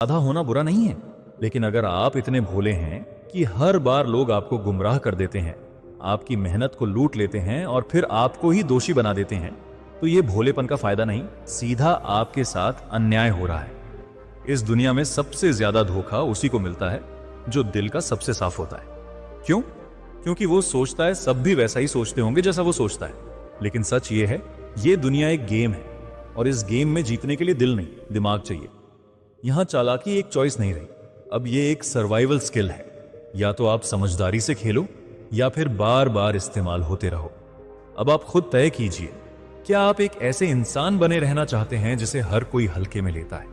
आधा होना बुरा नहीं है, लेकिन अगर आप इतने भोले हैं कि हर बार लोग आपको गुमराह कर देते हैं, आपकी मेहनत को लूट लेते हैं और फिर आपको ही दोषी बना देते हैं, तो ये भोलेपन का फायदा नहीं, सीधा आपके साथ अन्याय हो रहा है। इस दुनिया में सबसे ज्यादा धोखा उसी को मिलता है जो दिल का सबसे साफ होता है। क्यों? क्योंकि वो सोचता है सब भी वैसा ही सोचते होंगे जैसा वो सोचता है। लेकिन सच ये है, ये दुनिया एक गेम है और इस गेम में जीतने के लिए दिल नहीं, दिमाग चाहिए। यहां चालाकी एक चॉइस नहीं रही, अब ये एक सर्वाइवल स्किल है। या तो आप समझदारी से खेलो या फिर बार बार इस्तेमाल होते रहो। अब आप खुद तय कीजिए, क्या आप एक ऐसे इंसान बने रहना चाहते हैं जिसे हर कोई हल्के में लेता है,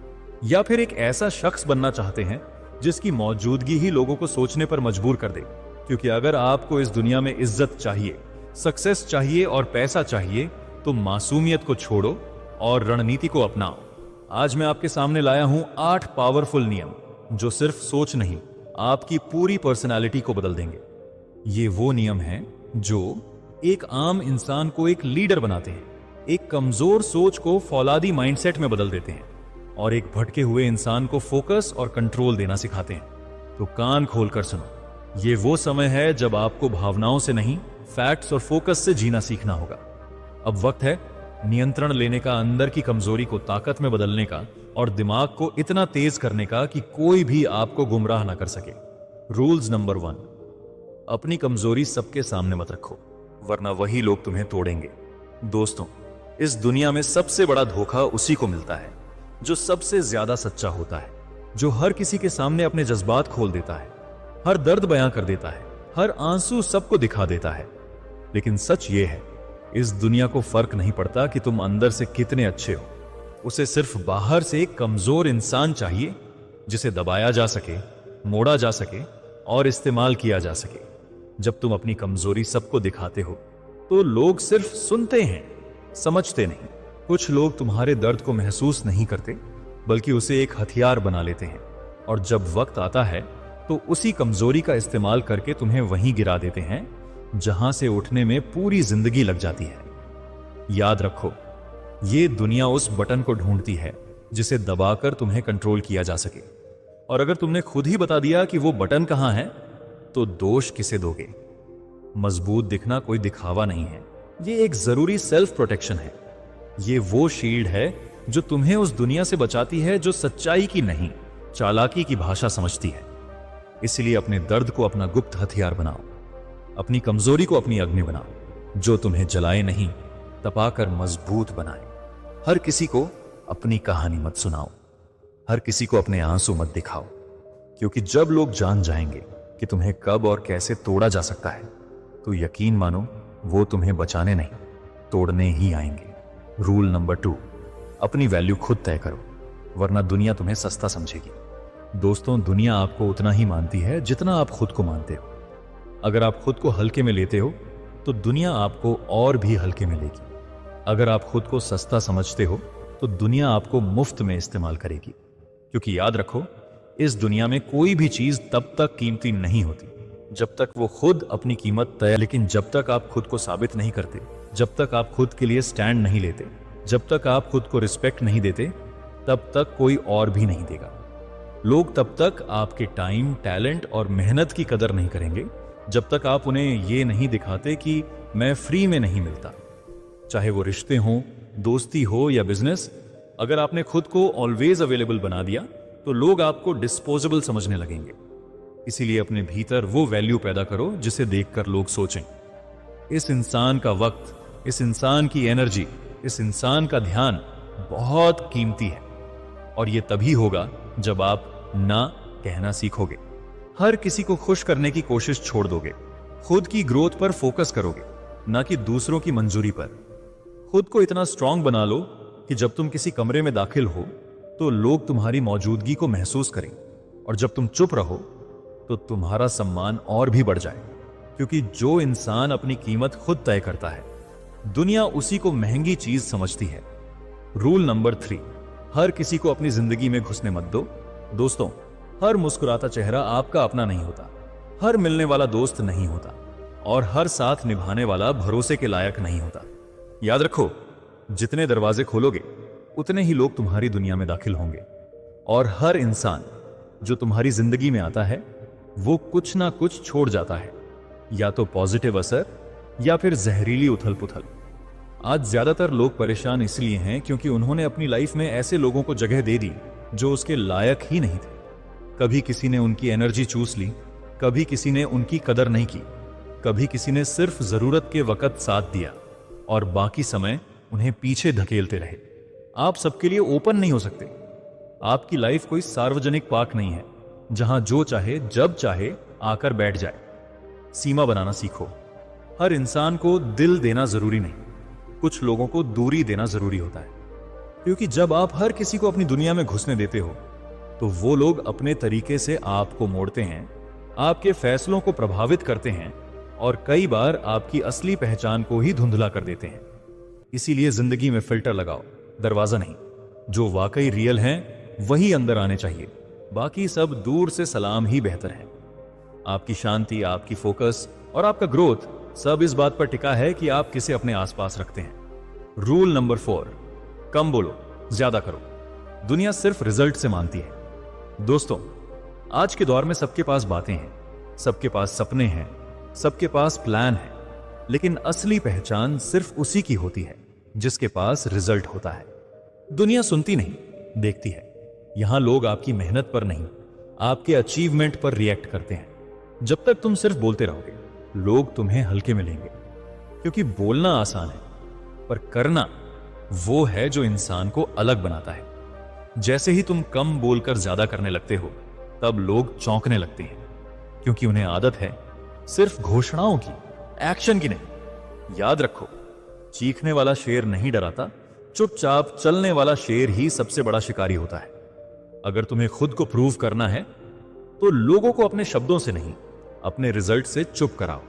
या फिर एक ऐसा शख्स बनना चाहते हैं जिसकी मौजूदगी ही लोगों को सोचने पर मजबूर कर दे। क्योंकि अगर आपको इस दुनिया में इज्जत चाहिए, सक्सेस चाहिए और पैसा चाहिए, तो मासूमियत को छोड़ो और रणनीति को अपनाओ। आज मैं आपके सामने लाया हूं 8 पावरफुल नियम जो सिर्फ सोच नहीं, आपकी पूरी पर्सनालिटी को बदल देंगे। ये वो नियम हैं जो एक आम इंसान को एक लीडर बनाते हैं, एक कमजोर सोच को फौलादी माइंडसेट में बदल देते हैं और एक भटके हुए इंसान को फोकस और कंट्रोल देना सिखाते हैं। तो कान खोलकर सुनो, ये वो समय है जब आपको भावनाओं से नहीं, फैक्ट्स और फोकस से जीना सीखना होगा। अब वक्त है नियंत्रण लेने का, अंदर की कमजोरी को ताकत में बदलने का और दिमाग को इतना तेज करने का कि कोई भी आपको गुमराह ना कर सके। रूल्स नंबर 1, अपनी कमजोरी सबके सामने मत रखो, वरना वही लोग तुम्हें तोड़ेंगे। दोस्तों, इस दुनिया में सबसे बड़ा धोखा उसी को मिलता है जो सबसे ज्यादा सच्चा होता है, जो हर किसी के सामने अपने जज्बात खोल देता है, हर दर्द बयां कर देता है, हर आंसू सबको दिखा देता है। लेकिन सच ये है, इस दुनिया को फर्क नहीं पड़ता कि तुम अंदर से कितने अच्छे हो। उसे सिर्फ बाहर से एक कमजोर इंसान चाहिए जिसे दबाया जा सके, मोड़ा जा सके और इस्तेमाल किया जा सके। जब तुम अपनी कमजोरी सबको दिखाते हो तो लोग सिर्फ सुनते हैं, समझते नहीं। कुछ लोग तुम्हारे दर्द को महसूस नहीं करते, बल्कि उसे एक हथियार बना लेते हैं और जब वक्त आता है तो उसी कमजोरी का इस्तेमाल करके तुम्हें वहीं गिरा देते हैं जहां से उठने में पूरी जिंदगी लग जाती है। याद रखो, ये दुनिया उस बटन को ढूंढती है जिसे दबाकर तुम्हें कंट्रोल किया जा सके, और अगर तुमने खुद ही बता दिया कि वो बटन कहां है, तो दोष किसे दोगे? मजबूत दिखना कोई दिखावा नहीं है, ये एक जरूरी सेल्फ प्रोटेक्शन है। ये वो शील्ड है जो तुम्हें उस दुनिया से बचाती है जो सच्चाई की नहीं, चालाकी की भाषा समझती है। इसलिए अपने दर्द को अपना गुप्त हथियार बनाओ, अपनी कमजोरी को अपनी अग्नि बनाओ, जो तुम्हें जलाए नहीं, तपाकर मजबूत बनाए। हर किसी को अपनी कहानी मत सुनाओ, हर किसी को अपने आंसू मत दिखाओ, क्योंकि जब लोग जान जाएंगे कि तुम्हें कब और कैसे तोड़ा जा सकता है, तो यकीन मानो वो तुम्हें बचाने नहीं, तोड़ने ही आएंगे। रूल नंबर 2, अपनी वैल्यू खुद तय करो, वरना दुनिया तुम्हें सस्ता समझेगी। दोस्तों, दुनिया आपको उतना ही मानती है जितना आप खुद को मानते हो। अगर आप खुद को हल्के में लेते हो तो दुनिया आपको और भी हल्के में लेगी। अगर आप खुद को सस्ता समझते हो तो दुनिया आपको मुफ्त में इस्तेमाल करेगी। क्योंकि याद रखो, इस दुनिया में कोई भी चीज तब तक कीमती नहीं होती जब तक वो खुद अपनी कीमत तय, लेकिन जब तक आप खुद को साबित नहीं करते, जब तक आप खुद के लिए स्टैंड नहीं लेते, जब तक आप खुद को रिस्पेक्ट नहीं देते, तब तक कोई और भी नहीं देगा। लोग तब तक आपके टाइम, टैलेंट और मेहनत की कदर नहीं करेंगे जब तक आप उन्हें ये नहीं दिखाते कि मैं फ्री में नहीं मिलता। चाहे वो रिश्ते हों, दोस्ती हो या बिजनेस, अगर आपने खुद को ऑलवेज अवेलेबल बना दिया तो लोग आपको डिस्पोजेबल समझने लगेंगे। इसीलिए अपने भीतर वो वैल्यू पैदा करो जिसे देखकर लोग सोचें, इस इंसान का वक्त, इस इंसान की एनर्जी, इस इंसान का ध्यान बहुत कीमती है। और ये तभी होगा जब आप ना कहना सीखोगे, हर किसी को खुश करने की कोशिश छोड़ दोगे, खुद की ग्रोथ पर फोकस करोगे, ना कि दूसरों की मंजूरी पर। खुद को इतना स्ट्रांग बना लो कि जब तुम किसी कमरे में दाखिल हो तो लोग तुम्हारी मौजूदगी को महसूस करें, और जब तुम चुप रहो तो तुम्हारा सम्मान और भी बढ़ जाए। क्योंकि जो इंसान अपनी कीमत खुद तय करता है, दुनिया उसी को महंगी चीज समझती है। रूल नंबर 3, हर किसी को अपनी जिंदगी में घुसने मत दो। दोस्तों, हर मुस्कुराता चेहरा आपका अपना नहीं होता, हर मिलने वाला दोस्त नहीं होता, और हर साथ निभाने वाला भरोसे के लायक नहीं होता। याद रखो, जितने दरवाजे खोलोगे उतने ही लोग तुम्हारी दुनिया में दाखिल होंगे। और हर इंसान जो तुम्हारी जिंदगी में आता है वो कुछ ना कुछ छोड़ जाता है, या तो पॉजिटिव असर या फिर जहरीली उथल पुथल। आज ज्यादातर लोग परेशान इसलिए हैं क्योंकि उन्होंने अपनी लाइफ में ऐसे लोगों को जगह दे दी जो उसके लायक ही नहीं थे। कभी किसी ने उनकी एनर्जी चूस ली, कभी किसी ने उनकी कदर नहीं की, कभी किसी ने सिर्फ जरूरत के वक्त साथ दिया और बाकी समय उन्हें पीछे धकेलते रहे। आप सबके लिए ओपन नहीं हो सकते। आपकी लाइफ कोई सार्वजनिक पार्क नहीं है जहां जो चाहे जब चाहे आकर बैठ जाए। सीमा बनाना सीखो। हर इंसान को दिल देना जरूरी नहीं, कुछ लोगों को दूरी देना जरूरी होता है, क्योंकि जब आप हर किसी को अपनी दुनिया में घुसने देते हो तो वो लोग अपने तरीके से आपको मोड़ते हैं, आपके फैसलों को प्रभावित करते हैं और कई बार आपकी असली पहचान को ही धुंधला कर देते हैं। इसीलिए जिंदगी में फिल्टर लगाओ, दरवाजा नहीं। जो वाकई रियल हैं वही अंदर आने चाहिए, बाकी सब दूर से सलाम ही बेहतर है। आपकी शांति, आपकी फोकस और आपका ग्रोथ सब इस बात पर टिका है कि आप किसे अपने आसपास रखते हैं। रूल नंबर 4, कम बोलो, ज्यादा करो। दुनिया सिर्फ रिजल्ट से मानती है। दोस्तों, आज के दौर में सबके पास बातें हैं, सबके पास सपने हैं, सबके पास प्लान है, लेकिन असली पहचान सिर्फ उसी की होती है जिसके पास रिजल्ट होता है। दुनिया सुनती नहीं, देखती है। यहां लोग आपकी मेहनत पर नहीं, आपके अचीवमेंट पर रिएक्ट करते हैं। जब तक तुम सिर्फ बोलते रहोगे, लोग तुम्हें हल्के में लेंगे, क्योंकि बोलना आसान है, पर करना वो है जो इंसान को अलग बनाता है। जैसे ही तुम कम बोलकर ज्यादा करने लगते हो, तब लोग चौंकने लगते हैं, क्योंकि उन्हें आदत है सिर्फ घोषणाओं की, एक्शन की नहीं। याद रखो, चीखने वाला शेर नहीं डराता, चुपचाप चलने वाला शेर ही सबसे बड़ा शिकारी होता है। अगर तुम्हें खुद को प्रूव करना है तो लोगों को अपने शब्दों से नहीं, अपने रिजल्ट से चुप कराओ।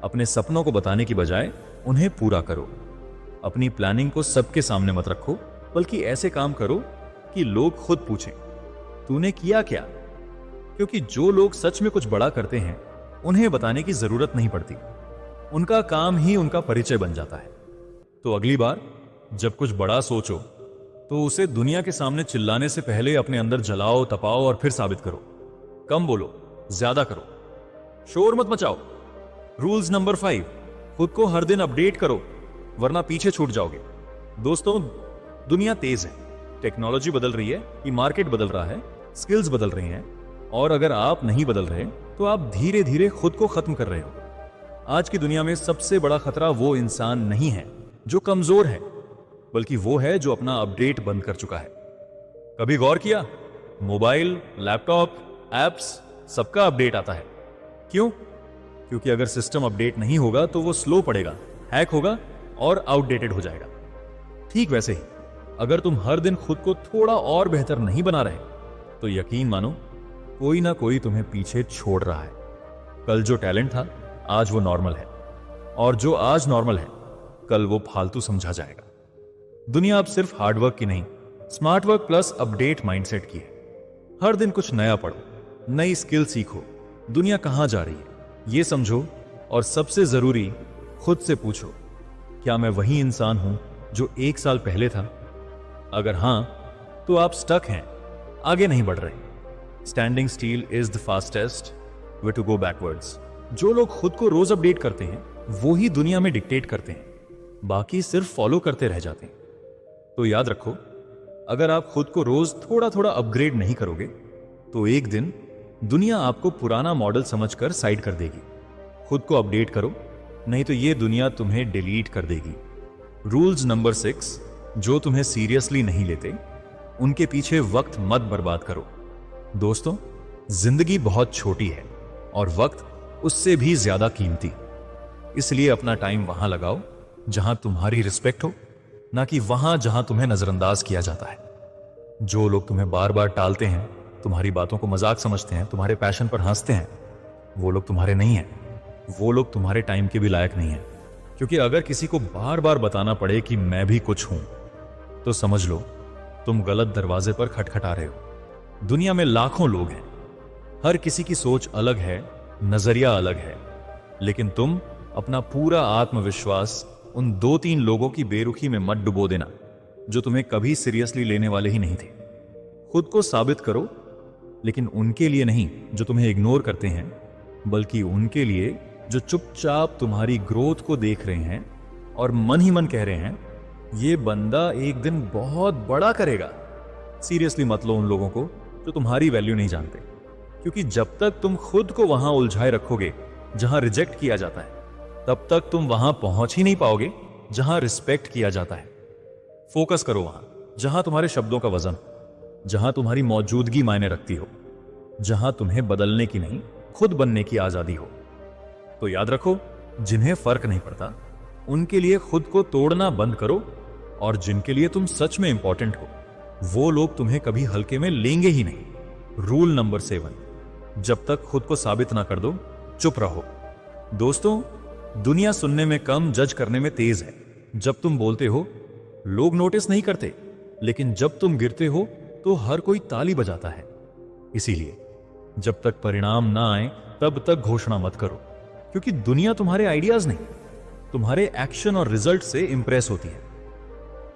अपने सपनों को बताने की बजाय उन्हें पूरा करो। अपनी प्लानिंग को सबके सामने मत रखो, बल्कि ऐसे काम करो कि लोग खुद पूछें, तूने किया क्या? क्योंकि जो लोग सच में कुछ बड़ा करते हैं उन्हें बताने की जरूरत नहीं पड़ती, उनका काम ही उनका परिचय बन जाता है। तो अगली बार जब कुछ बड़ा सोचो तो उसे दुनिया के सामने चिल्लाने से पहले अपने अंदर जलाओ, तपाओ और फिर साबित करो। कम बोलो, ज्यादा करो, शोर मत मचाओ। रूल्स नंबर 5, खुद को हर दिन अपडेट करो, वरना पीछे छूट जाओगे। दोस्तों, दुनिया तेज है, टेक्नोलॉजी बदल रही है, ये मार्केट बदल रहा है, स्किल्स बदल रही हैं, और अगर आप नहीं बदल रहे तो आप धीरे धीरे खुद को खत्म कर रहे हो। आज की दुनिया में सबसे बड़ा खतरा वो इंसान नहीं है जो कमजोर है, बल्कि वो है जो अपना अपडेट बंद कर चुका है। कभी गौर किया, मोबाइल, लैपटॉप, एप्स सबका अपडेट आता है। क्यों? क्योंकि अगर सिस्टम अपडेट नहीं होगा तो वो स्लो पड़ेगा, हैक होगा और आउटडेटेड हो जाएगा। ठीक वैसे ही अगर तुम हर दिन खुद को थोड़ा और बेहतर नहीं बना रहे तो यकीन मानो कोई ना कोई तुम्हें पीछे छोड़ रहा है। कल जो टैलेंट था आज वो नॉर्मल है, और जो आज नॉर्मल है कल वो फालतू समझा जाएगा। दुनिया अब सिर्फ हार्डवर्क की नहीं, smart work plus update mindset की है। हर दिन कुछ नया पढ़ो, नई स्किल सीखो, दुनिया कहां जा रही है ये समझो, और सबसे जरूरी खुद से पूछो, क्या मैं वही इंसान हूं जो 1 साल पहले था? अगर हां तो आप स्टक हैं, आगे नहीं बढ़ रहे। Standing still is the fastest way to go backwards. जो लोग खुद को रोज अपडेट करते हैं वो ही दुनिया में डिक्टेट करते हैं, बाकी सिर्फ फॉलो करते रह जाते हैं। तो याद रखो, अगर आप खुद को रोज थोड़ा थोड़ा अपग्रेड नहीं करोगे तो एक दिन दुनिया आपको पुराना मॉडल समझकर साइड कर देगी। खुद को अपडेट करो, नहीं तो ये दुनिया तुम्हें डिलीट कर देगी। रूल्स नंबर 6, जो तुम्हें सीरियसली नहीं लेते उनके पीछे वक्त मत बर्बाद करो। दोस्तों, जिंदगी बहुत छोटी है और वक्त उससे भी ज्यादा कीमती, इसलिए अपना टाइम वहां लगाओ जहां तुम्हारी रिस्पेक्ट हो, ना कि वहां जहां तुम्हें नजरअंदाज किया जाता है। जो लोग तुम्हें बार बार टालते हैं, तुम्हारी बातों को मजाक समझते हैं, तुम्हारे पैशन पर हंसते हैं, वो लोग तुम्हारे नहीं हैं। वो लोग तुम्हारे टाइम के भी लायक नहीं है। क्योंकि अगर किसी को बार बार बताना पड़े कि मैं भी कुछ हूं, तो समझ लो तुम गलत दरवाजे पर खटखटा रहे हो। दुनिया में लाखों लोग हैं, हर किसी की सोच अलग है, नजरिया अलग है, लेकिन तुम अपना पूरा आत्मविश्वास उन 2-3 लोगों की बेरुखी में मत डुबो देना जो तुम्हें कभी सीरियसली लेने वाले ही नहीं थे। खुद को साबित करो, लेकिन उनके लिए नहीं जो तुम्हें इग्नोर करते हैं, बल्कि उनके लिए जो चुपचाप तुम्हारी ग्रोथ को देख रहे हैं और मन ही मन कह रहे हैं ये बंदा एक दिन बहुत बड़ा करेगा। सीरियसली मत लो उन लोगों को जो तुम्हारी वैल्यू नहीं जानते, क्योंकि जब तक तुम खुद को वहां उलझाए रखोगे जहां रिजेक्ट किया जाता है, तब तक तुम वहां पहुंच ही नहीं पाओगे जहां रिस्पेक्ट किया जाता है। फोकस करो वहां जहां तुम्हारे शब्दों का वजन, जहां तुम्हारी मौजूदगी मायने रखती हो, जहां तुम्हें बदलने की नहीं खुद बनने की आजादी हो। तो याद रखो, जिन्हें फर्क नहीं पड़ता उनके लिए खुद को तोड़ना बंद करो, और जिनके लिए तुम सच में इंपॉर्टेंट हो वो लोग तुम्हें कभी हल्के में लेंगे ही नहीं। रूल नंबर 7, जब तक खुद को साबित ना कर दो चुप रहो। दोस्तों, दुनिया सुनने में कम, जज करने में तेज है। जब तुम बोलते हो लोग नोटिस नहीं करते, लेकिन जब तुम गिरते हो तो हर कोई ताली बजाता है। इसीलिए जब तक परिणाम ना आए तब तक घोषणा मत करो, क्योंकि दुनिया तुम्हारे आइडियाज नहीं, तुम्हारे एक्शन और रिजल्ट से इंप्रेस होती है।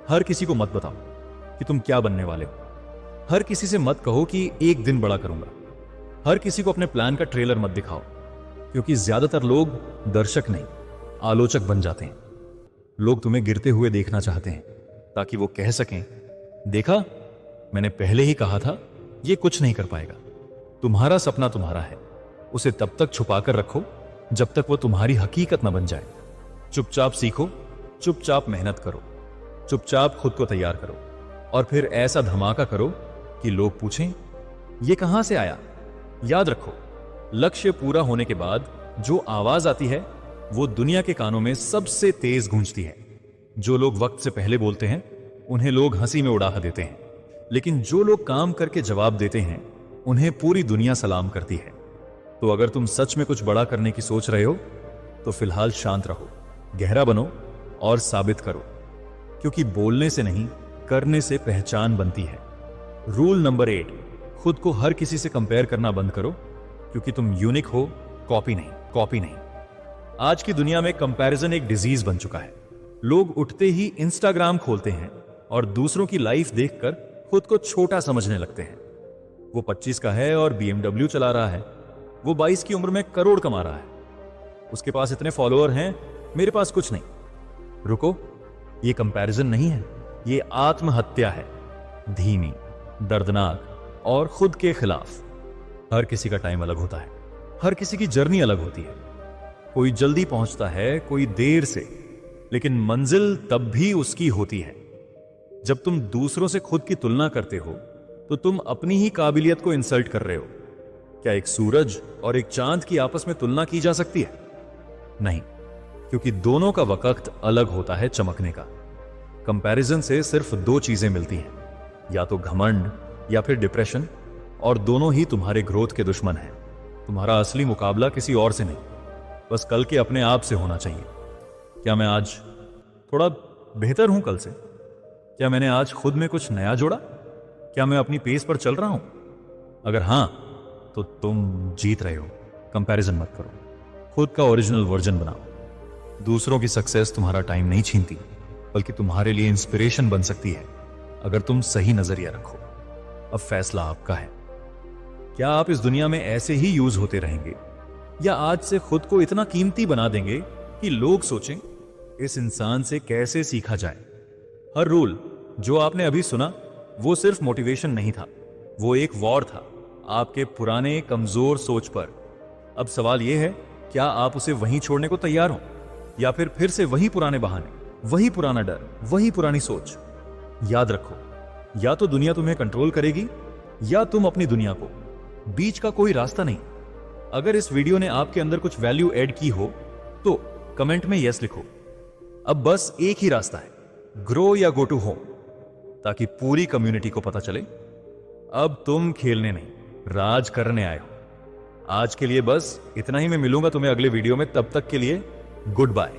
हर किसी को मत बताओ कि तुम क्या बनने वाले हो। हर किसी से मत कहो कि एक दिन बड़ा करूंगा। हर किसी को अपने प्लान का ट्रेलर मत दिखाओ, क्योंकि ज्यादातर लोग दर्शक नहीं आलोचक बन जाते हैं। लोग तुम्हें गिरते हुए देखना चाहते हैं ताकि वो कह सकें, देखा, मैंने पहले ही कहा था ये कुछ नहीं कर पाएगा। तुम्हारा सपना तुम्हारा है, उसे तब तक छुपाकर रखो जब तक वो तुम्हारी हकीकत न बन जाए। चुपचाप सीखो, चुपचाप मेहनत करो, चुपचाप खुद को तैयार करो, और फिर ऐसा धमाका करो कि लोग पूछें ये कहां से आया। याद रखो, लक्ष्य पूरा होने के बाद जो आवाज आती है वो दुनिया के कानों में सबसे तेज गूंजती है। जो लोग वक्त से पहले बोलते हैं उन्हें लोग हंसी में उड़ा देते हैं, लेकिन जो लोग काम करके जवाब देते हैं उन्हें पूरी दुनिया सलाम करती है। तो अगर तुम सच में कुछ बड़ा करने की सोच रहे हो तो फिलहाल शांत रहो, गहरा बनो और साबित करो, क्योंकि बोलने से नहीं करने से पहचान बनती है। रूल नंबर 8, खुद को हर किसी से कंपेयर करना बंद करो, क्योंकि तुम यूनिक हो, कॉपी नहीं। आज की दुनिया में कंपैरिजन एक डिजीज बन चुका है। लोग उठते ही इंस्टाग्राम खोलते हैं और दूसरों की लाइफ देखकर खुद को छोटा समझने लगते हैं। वो 25 का है और BMW चला रहा है, वो 22 की उम्र में करोड़ कमा रहा है, उसके पास इतने फॉलोअर हैं, मेरे पास कुछ नहीं। रुको, ये कंपैरिजन नहीं है, ये आत्महत्या है, धीमी, दर्दनाक और खुद के खिलाफ। हर किसी का टाइम अलग होता है, हर किसी की जर्नी अलग होती है। कोई जल्दी पहुंचता है, कोई देर से, लेकिन मंजिल तब भी उसकी होती है। जब तुम दूसरों से खुद की तुलना करते हो तो तुम अपनी ही काबिलियत को इंसल्ट कर रहे हो। क्या एक सूरज और एक चांद की आपस में तुलना की जा सकती है? नहीं, क्योंकि दोनों का वक्त अलग होता है चमकने का। कंपैरिजन से सिर्फ 2 चीजें मिलती हैं, या तो घमंड या फिर डिप्रेशन, और दोनों ही तुम्हारे ग्रोथ के दुश्मन हैं। तुम्हारा असली मुकाबला किसी और से नहीं, बस कल के अपने आप से होना चाहिए। क्या मैं आज थोड़ा बेहतर हूं कल से? क्या मैंने आज खुद में कुछ नया जोड़ा? क्या मैं अपनी पेस पर चल रहा हूं? अगर हां, तो तुम जीत रहे हो। कंपैरिजन मत करो, खुद का ओरिजिनल वर्जन बनाओ। दूसरों की सक्सेस तुम्हारा टाइम नहीं छीनती, बल्कि तुम्हारे लिए इंस्पिरेशन बन सकती है, अगर तुम सही नजरिया रखो। अब फैसला आपका है। क्या आप इस दुनिया में ऐसे ही यूज होते रहेंगे, या आज से खुद को इतना कीमती बना देंगे कि लोग सोचें इस इंसान से कैसे सीखा जाए? हर रूल जो आपने अभी सुना वो सिर्फ मोटिवेशन नहीं था, वो एक वॉर था आपके पुराने कमजोर सोच पर। अब सवाल यह है, क्या आप उसे वहीं छोड़ने को तैयार हो, या फिर से वही पुराने बहाने, वही पुराना डर, वही पुरानी सोच? याद रखो, या तो दुनिया तुम्हें कंट्रोल करेगी या तुम अपनी दुनिया को। बीच का कोई रास्ता नहीं। अगर इस वीडियो ने आपके अंदर कुछ वैल्यू ऐड की हो तो कमेंट में यस लिखो। अब बस एक ही रास्ता है, ग्रो या गो टू होम, ताकि पूरी कम्युनिटी को पता चले अब तुम खेलने नहीं, राज करने आए हो। आज के लिए बस इतना ही। मैं मिलूंगा तुम्हें अगले वीडियो में, तब तक के लिए गुड बाय।